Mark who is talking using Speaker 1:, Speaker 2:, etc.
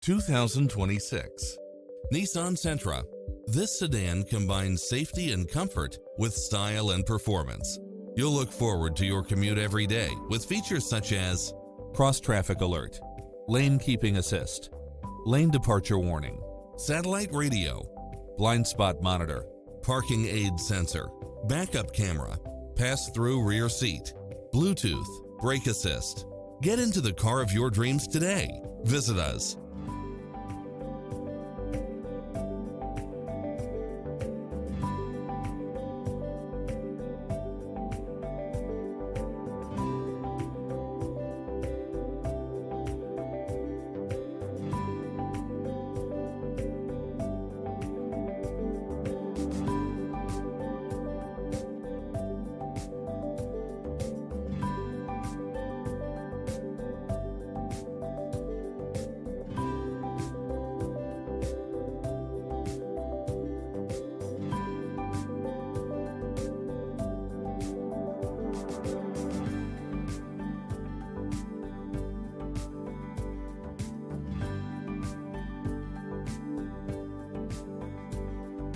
Speaker 1: 2026 Nissan Sentra. This sedan combines safety and comfort with style and performance. You'll look forward to your commute every day with features such as cross-traffic alert, lane keeping assist, lane departure warning, satellite radio, blind spot monitor, parking aid sensor, backup camera, pass-through rear seat, Bluetooth, brake assist. Get into the car of your dreams today. Visit us.